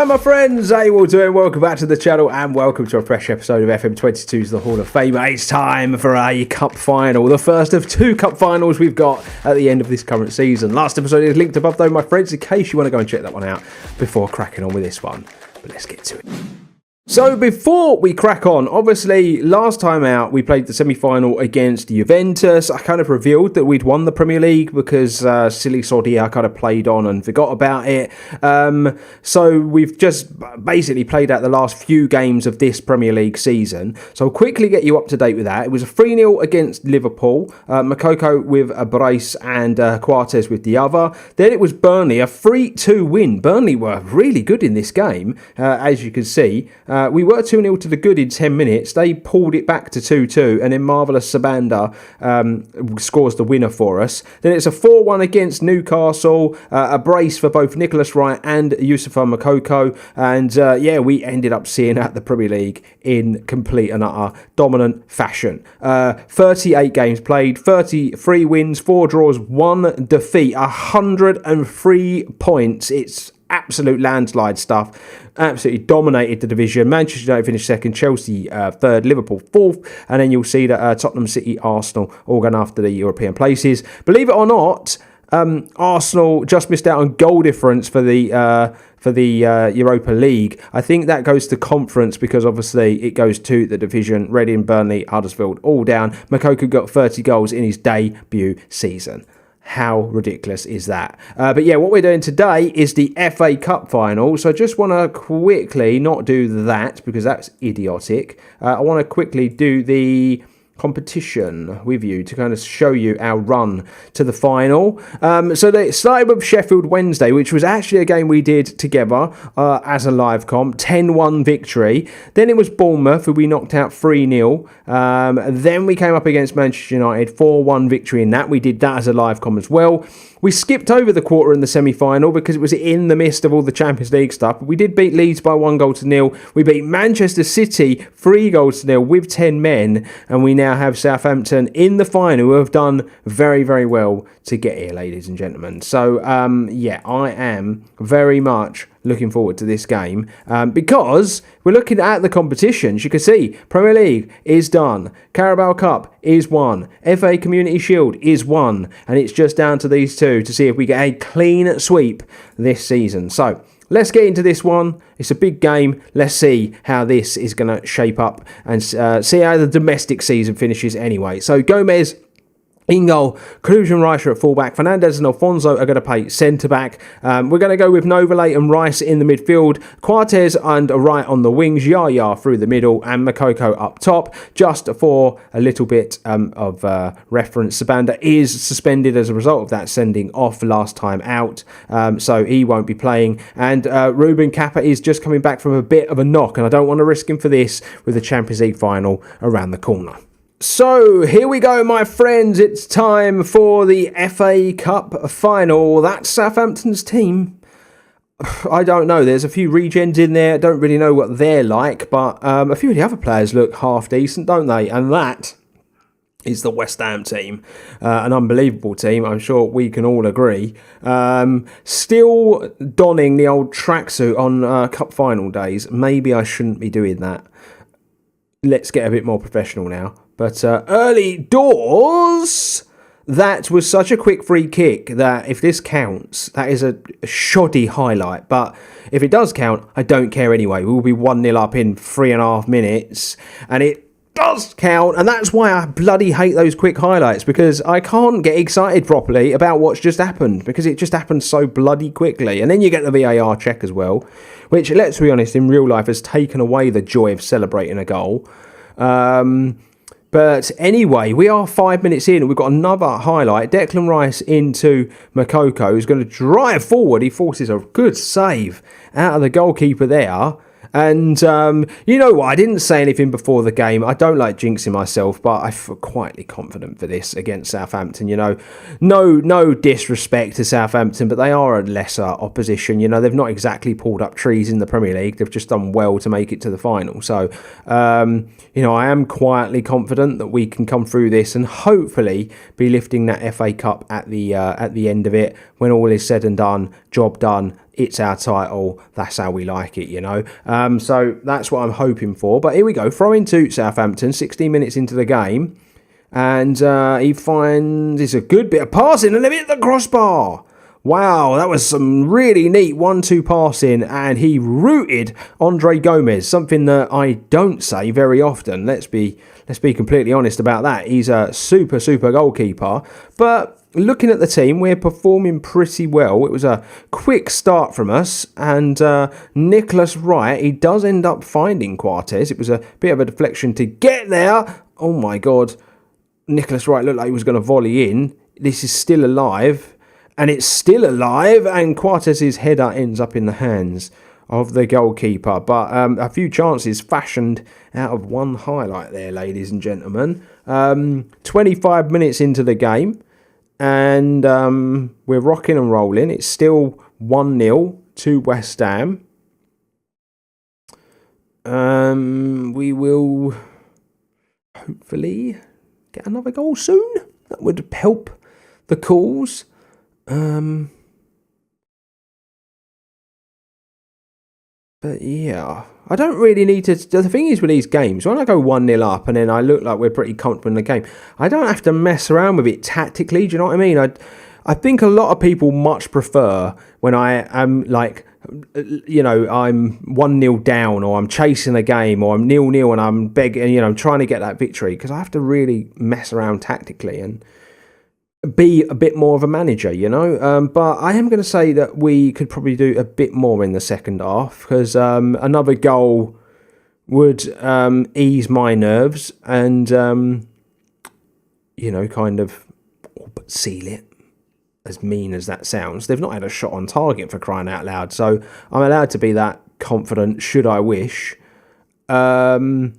my friends, how you all doing? Welcome back to the channel and welcome to a fresh episode of FM22's The Hall of Fame. It's time for a cup final, the first of two cup finals we've got at the end of this current season. Last episode is linked above though, my friends, in case you want to go and check that one out before cracking on with this one. But let's get to it. So before we crack on, obviously last time out we played the semi-final against Juventus. I kind of revealed that we'd won the Premier League because silly soddy I kind of played on and forgot about it. So we've just basically played out the last few games of this Premier League season. So I'll quickly get you up to date with that. It was a 3-0 against Liverpool, Makoko with a brace and Quartes with the other. Then it was Burnley, a 3-2 win. Burnley were really good in this game, as you can see. We were 2-0 to the good in 10 minutes. They pulled it back to 2-2, and then Marvellous Sabanda scores the winner for us. Then it's a 4-1 against Newcastle, a brace for both Nicholas Wright and Yusufa Makoko. And yeah, we ended up seeing out the Premier League in complete and utter dominant fashion. 38 games played, 33 wins, 4 draws, 1 defeat, 103 points. It's absolute landslide stuff. Absolutely dominated the division. Manchester United finished second, Chelsea third, Liverpool fourth, and then you'll see that Tottenham, City, Arsenal all going after the European places. Believe it or not, Arsenal just missed out on goal difference for the Europa League. I think that goes to conference because obviously it goes to the division. Reading, Burnley, Huddersfield all down. Makoko got 30 goals in his debut season. How ridiculous is that? But yeah, what we're doing today is the FA Cup final. So I just want to quickly not do that because that's idiotic. I want to quickly do the competition with you to kind of show you our run to the final. So it started with Sheffield Wednesday, which was actually a game we did together as a live comp, 10-1 victory. Then it was Bournemouth, who we knocked out 3-0. Then we came up against Manchester United, 4-1 victory in that. We did that as a live comp as well. We skipped over the quarter in the semi-final because it was in the midst of all the Champions League stuff. But we did beat Leeds by 1-0. We beat Manchester City 3-0 with 10 men. And we now have Southampton in the final, who have done very, very well to get here, ladies and gentlemen. So, yeah, I am very much looking forward to this game because we're looking at the competitions. You can see Premier League is done, Carabao Cup is won, FA Community Shield is won, and it's just down to these two to see if we get a clean sweep this season. So let's get into this one. It's a big game. Let's see how this is going to shape up and see how the domestic season finishes anyway. So Gomez in goal, Cruz and Rice at fullback, Fernandez and Alfonso are going to play centre-back. We're going to go with Novelate and Rice in the midfield, Quartes and Wright on the wings, Yaya through the middle, and Makoko up top. Just for a little bit of reference, Sabanda is suspended as a result of that sending off last time out, so he won't be playing. And Ruben Kappa is just coming back from a bit of a knock, and I don't want to risk him for this with the Champions League final around the corner. So here we go, my friends. It's time for the FA Cup final. That's Southampton's team. I don't know. There's a few regens in there. I don't really know what they're like, but a few of the other players look half decent, don't they? And that is the West Ham team. An unbelievable team, I'm sure we can all agree. Still donning the old tracksuit on cup final days. Maybe I shouldn't be doing that. Let's get a bit more professional now. But early doors, that was such a quick free kick that if this counts, that is a shoddy highlight. But if it does count, I don't care anyway. We will be 1-0 up in 3.5 minutes. And it does count. And that's why I bloody hate those quick highlights. Because I can't get excited properly about what's just happened. Because it just happened so bloody quickly. And then you get the VAR check as well. Which, let's be honest, in real life has taken away the joy of celebrating a goal. But anyway, we are 5 minutes in and we've got another highlight. Declan Rice into Makoko, who's going to drive forward. He forces a good save out of the goalkeeper there. And you know what? I didn't say anything before the game. I don't like jinxing myself, but I feel quietly confident for this against Southampton. You know, no disrespect to Southampton, but they are a lesser opposition. You know, they've not exactly pulled up trees in the Premier League. They've just done well to make it to the final. So, you know, I am quietly confident that we can come through this and hopefully be lifting that FA Cup at the end of it when all is said and done. Job done. it's our title. That's how we like it, you know. So that's what I'm hoping for. But here we go. Throw into Southampton, 16 minutes into the game. And he finds it's a good bit of passing and a bit of the crossbar. Wow, that was some really neat 1-2 passing, and he rooted Andre Gomez, something that I don't say very often. Let's be completely honest about that. He's a super goalkeeper. But looking at the team, we're performing pretty well. It was a quick start from us, and Nicholas Wright, he does end up finding Quartes. It was a bit of a deflection to get there. Oh my God. Nicholas Wright looked like he was going to volley in. This is still alive. And it's still alive. And Quartes' header ends up in the hands of the goalkeeper. But a few chances fashioned out of one highlight there, ladies and gentlemen. 25 minutes into the game. And we're rocking and rolling. It's still 1-0 to West Ham. We will hopefully get another goal soon. That would help the cause. But yeah, I don't really need to. The thing is with these games, when I go 1-0 up and then I look like we're pretty comfortable in the game, I don't have to mess around with it tactically. Do you know what I mean? I think a lot of people much prefer when I am like, you know, I'm 1-0 down, or I'm chasing a game, or I'm 0-0 and I'm begging, you know, I'm trying to get that victory, because I have to really mess around tactically and be a bit more of a manager, you know. But I am going to say that we could probably do a bit more in the second half, because another goal would ease my nerves and, you know, kind of all but seal it. As mean as that sounds, they've not had a shot on target, for crying out loud. So I'm allowed to be that confident, should I wish. But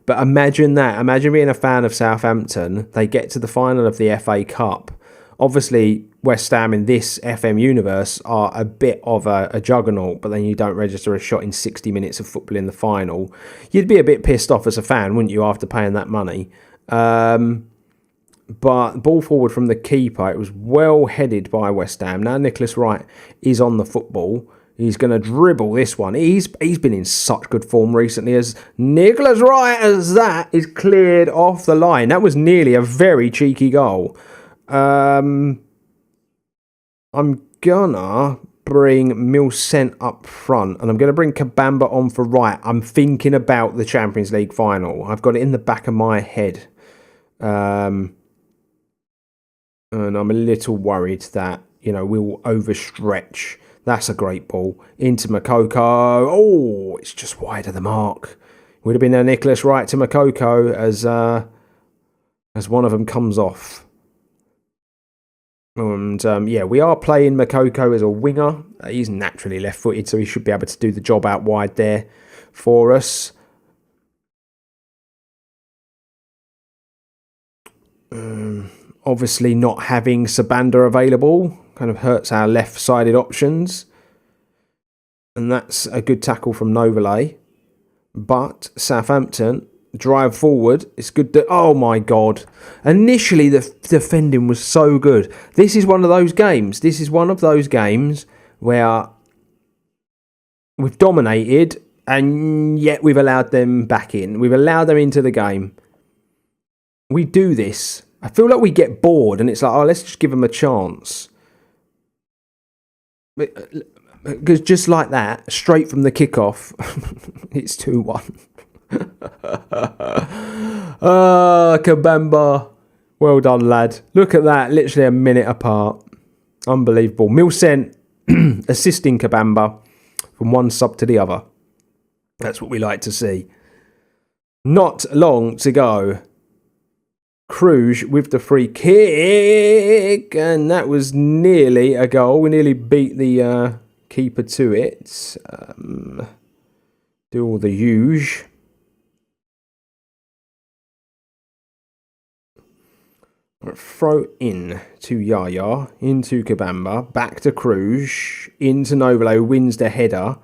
imagine that. Imagine being a fan of Southampton. They get to the final of the FA Cup. Obviously, West Ham in this FM universe are a bit of a juggernaut, but then you don't register a shot in 60 minutes of football in the final. You'd be a bit pissed off as a fan, wouldn't you, after paying that money? But ball forward from the keeper. It was well headed by West Ham. Now Nicholas Wright is on the football. He's going to dribble this one. He's been in such good form recently, as Nicholas Wright, as that is cleared off the line. That was nearly a very cheeky goal. I'm gonna bring Milcent up front, and I'm going to bring Kabamba on for right. I'm thinking about the Champions League final. I've got it in the back of my head. And I'm a little worried that, you know, we'll overstretch. That's a great ball. Into Makoko. Oh, it's just wide of the mark. Would have been a Nicholas Wright to Makoko as one of them comes off. And, yeah, we are playing Makoko as a winger. He's naturally left-footed, so he should be able to do the job out wide there for us. Obviously, not having Sabanda available kind of hurts our left-sided options. And that's a good tackle from Novelay. But Southampton drive forward. It's good. Oh, my God. Initially, the defending was so good. This is one of those games. This is one of those games where we've dominated, and yet we've allowed them back in. We've allowed them into the game. We do this. I feel like we get bored and it's like, oh, let's just give them a chance. Because just like that, straight from the kickoff, it's 2-1. Kabamba. Well done, lad. Look at that, literally a minute apart. Unbelievable. Milcent assisting Kabamba from one sub to the other. That's what we like to see. Not long to go. Cruz with the free kick, and that was nearly a goal. We nearly beat the keeper to it. Do all the huge. Throw in to Yaya, into Kabamba, back to Cruz, into Novelo, wins the header.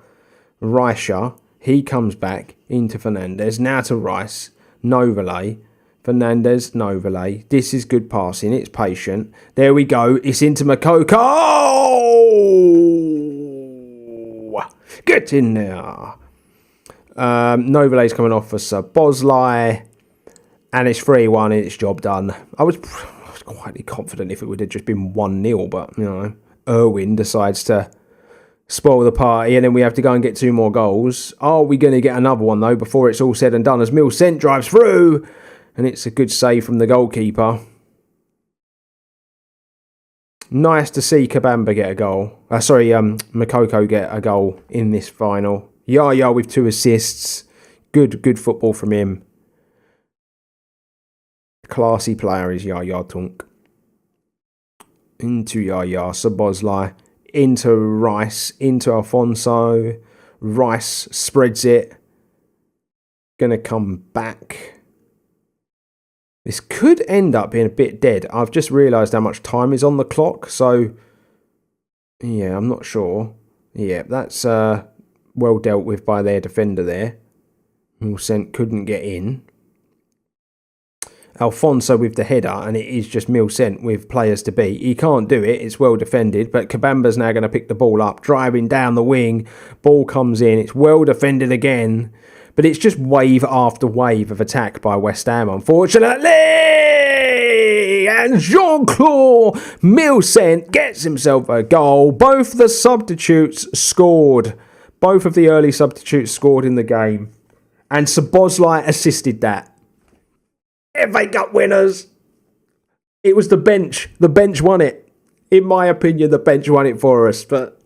Rice, he comes back into Fernandez, now to Rice, Novelay. Fernandez, Novelay. This is good passing. It's patient. There we go. It's into Makoko. Oh! Get in there. Novalet's coming off for Sir Bosley. And it's 3-1 and it's job done. I was quite confident if it would have just been 1-0, but, you know, Irwin decides to spoil the party, and then we have to go and get 2 more goals. Are we going to get another one, though, before it's all said and done, as Milcent drives through, and it's a good save from the goalkeeper. Nice to see Kabamba get a goal. Makoko get a goal in this final. Yaya with 2 assists. Good football from him. Classy player is Yaya Tunk. Into Yaya, Szoboszlai, into Rice, into Alfonso. Rice spreads it. Gonna come back. This could end up being a bit dead. I've just realised how much time is on the clock, so yeah, I'm not sure. Yeah, that's well dealt with by their defender there. Milcent couldn't get in. Alfonso with the header, and it is just Milcent with players to beat. He can't do it. It's well defended, but Kabamba's now going to pick the ball up, driving down the wing. Ball comes in. It's well defended again, but it's just wave after wave of attack by West Ham, unfortunately. And Jean-Claude Milcent gets himself a goal. Both the substitutes scored. Both of the early substitutes scored in the game, and Szoboszlai assisted that. FA Cup winners. It was the bench. The bench won it. In my opinion, the bench won it for us. But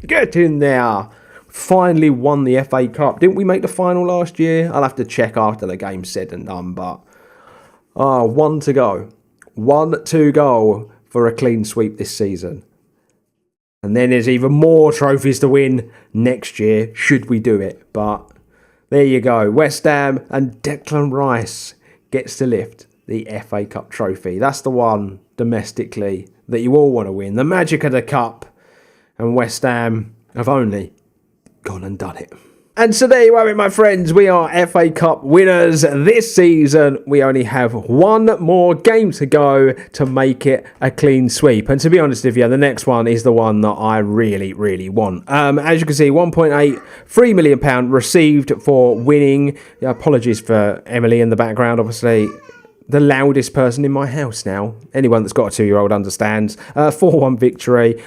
get in there. Finally won the FA Cup. Didn't we make the final last year? I'll have to check after the game's said and done. But 1 to go. 1 to go for a clean sweep this season. And then there's even more trophies to win next year, should we do it. But there you go. West Ham and Declan Rice gets to lift the FA Cup trophy. That's the one domestically that you all want to win. The magic of the cup. And West Ham have only gone and done it. And so there you have it, my friends. We are FA Cup winners this season. We only have 1 more game to go to make it a clean sweep. And to be honest with you, the next one is the one that I really, really want. As you can see, £1.83 million received for winning. Apologies for Emily in the background, obviously. The loudest person in my house now. Anyone that's got a 2-year-old understands. 4-1 victory.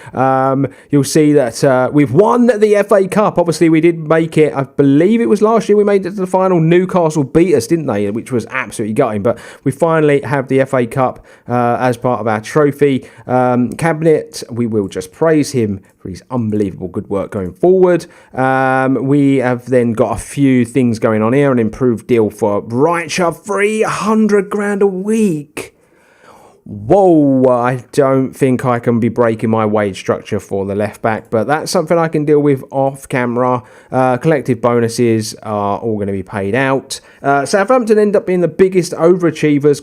You'll see that we've won the FA Cup. Obviously, we did make it. I believe it was last year we made it to the final. Newcastle beat us, didn't they? Which was absolutely gutting. But we finally have the FA Cup as part of our trophy cabinet. We will just praise him for his unbelievable good work going forward. We have then got a few things going on here. An improved deal for Reicher, 300 grand a week. Whoa, I don't think I can be breaking my wage structure for the left back, but that's something I can deal with off camera. Collective bonuses are all going to be paid out. Southampton end up being the biggest overachievers.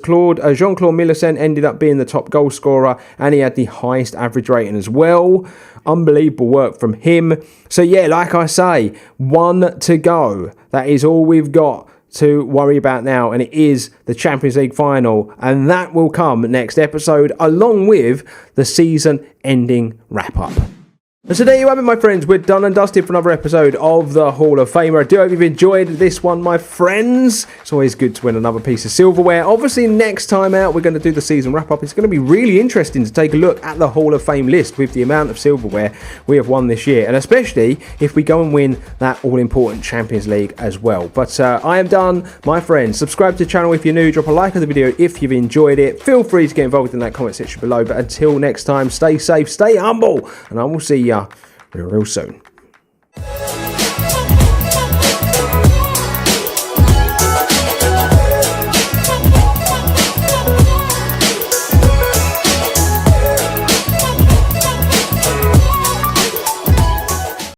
Jean-Claude Milcent ended up being the top goal scorer, and he had the highest average rating as well. Unbelievable work from him. So yeah, like I say, 1 to go. That is all we've got to worry about now, and it is the Champions League final, and that will come next episode along with the season ending wrap up. And so there you have it, my friends. We're done and dusted for another episode of the Hall of Famer. I do hope you've enjoyed this one, my friends. It's always good to win another piece of silverware. Obviously, next time out, we're going to do the season wrap-up. It's going to be really interesting to take a look at the Hall of Fame list with the amount of silverware we have won this year, and especially if we go and win that all-important Champions League as well. But I am done, my friends. Subscribe to the channel if you're new. Drop a like on the video if you've enjoyed it. Feel free to get involved in that comment section below. But until next time, stay safe, stay humble, and I will see you real soon.